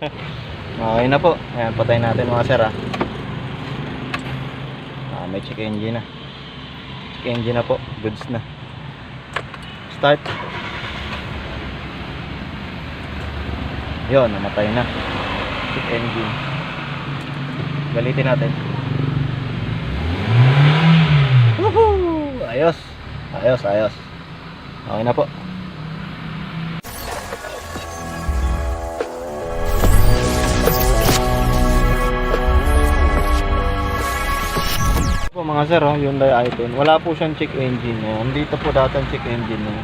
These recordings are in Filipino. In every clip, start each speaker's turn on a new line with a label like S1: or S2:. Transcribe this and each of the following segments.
S1: Okay na po. Ayan, patayin natin mga sir ha. May check engine na. Check engine na po. Goods na. Start. Yun, namatay na. Check engine. Galitin natin. Woohoo! Ayos. Ayos, ayos. Okay na po. Po mga sir, Hyundai i10. Wala po siyang check engine. Dito po dati ang check engine niya.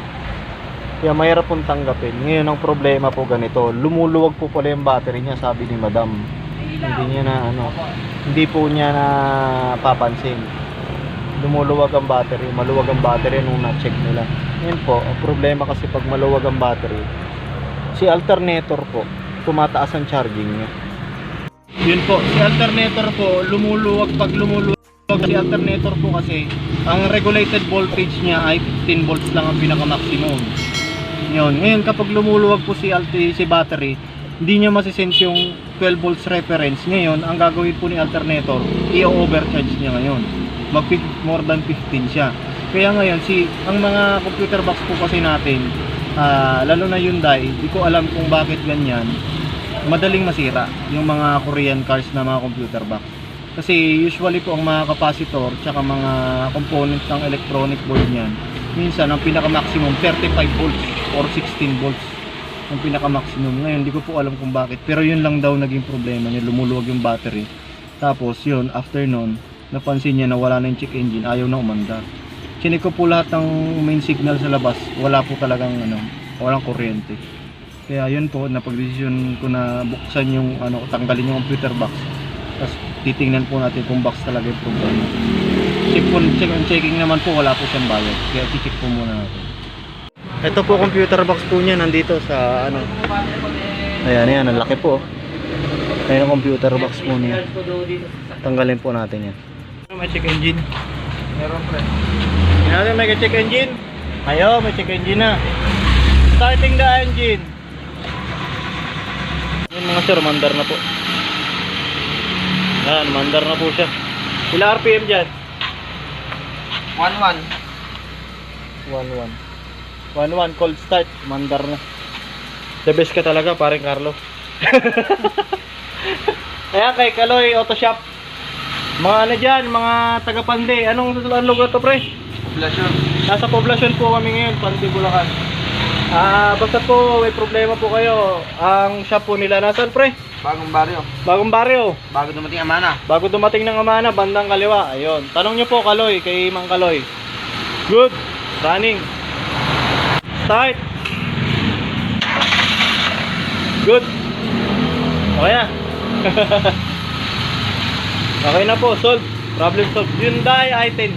S1: Kaya mahirap pong tanggapin. Ngayon ang problema po ganito, lumuluwag po pala yung battery niya, sabi ni madam. Hindi po niya na papansin. Lumuluwag ang battery, maluwag ang battery nung na-check nila. Ngayon po, ang problema kasi pag maluwag ang battery, si alternator po, tumataas ang charging niya. Yun po, si alternator po, lumuluwag pag lumuluwag. Si alternator po kasi, ang regulated voltage niya ay 15 volts lang ang pinaka-maximum. Yun. Ngayon kapag lumuluwag po si battery, hindi niya masisense yung 12 volts reference. Ngayon, ang gagawin po ni alternator, i-overcharge niya ngayon. More than 15 siya. Kaya ngayon, ang mga computer box po kasi natin, lalo na Hyundai, di ko alam kung bakit ganyan, madaling masira yung mga Korean cars na mga computer box. Kasi usually po ang mga capacitor tsaka mga components ng electronic board niyan, minsan ang pinaka-maximum 35 volts or 16 volts ang pinaka-maximum. Ngayon hindi ko po alam kung bakit, pero yun lang daw naging problema niya, lumuluwag yung battery. Tapos yun, after nun, napansin niya na wala na yung check engine, ayaw na umandar. Chinik ko po lahat ng main signal sa labas, wala po talagang walang kuryente. Kaya yun po, napag-desisyon ko na buksan yung tanggalin yung computer box. Tapos titingnan po natin kung box talaga yung problema. Checking naman po, wala po siyang bayad. Kaya check po muna natin. Ito po computer box po niya, nandito sa Ayan, ang laki po. Ayan ang computer box po niya. Tanggalin po natin yan. May check engine. Meron pre. Natin may check engine. Ayo, may check engine na. Starting the engine. Yung mga sir, mandar na po. Yan, mandar na po siya. Ilang RPM dyan?
S2: 11.
S1: 11 cold start, mandar na. The best ka talaga, paring Carlo. Ayan, kay Kaloy Auto Shop. Mga dyan, mga taga Pande. Anong lugar to pre?
S2: Poblasyon.
S1: Nasa poblasyon po kami ngayon, Pande, Bulacan. Basta po may problema po kayo, ang shop po nila nasaan pre?
S2: Bagong baryo.
S1: Bagong baryo.
S2: Bago dumating Amana.
S1: Bago dumating ng Amana, bandang kaliwa. Ayun. Tanong niyo po Kaloy, kay Mang Kaloy. Good. Running. Start. Good. Okay na. Okay na po, solve. Problem solved. Hyundai i10.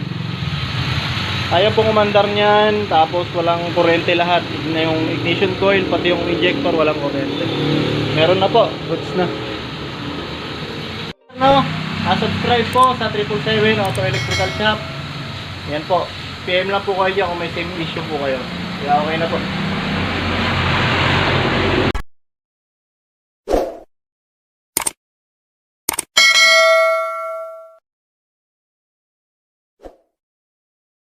S1: Ayaw pong umandar niyan, tapos walang kuryente lahat. Na yung ignition coil, pati yung injector, walang kuryente. Meron na po, goods na. Subscribe po sa 777 Auto Electrical Shop. Yan po, PM lang po kayo dyan kung may same issue po kayo. Kaya okay na po.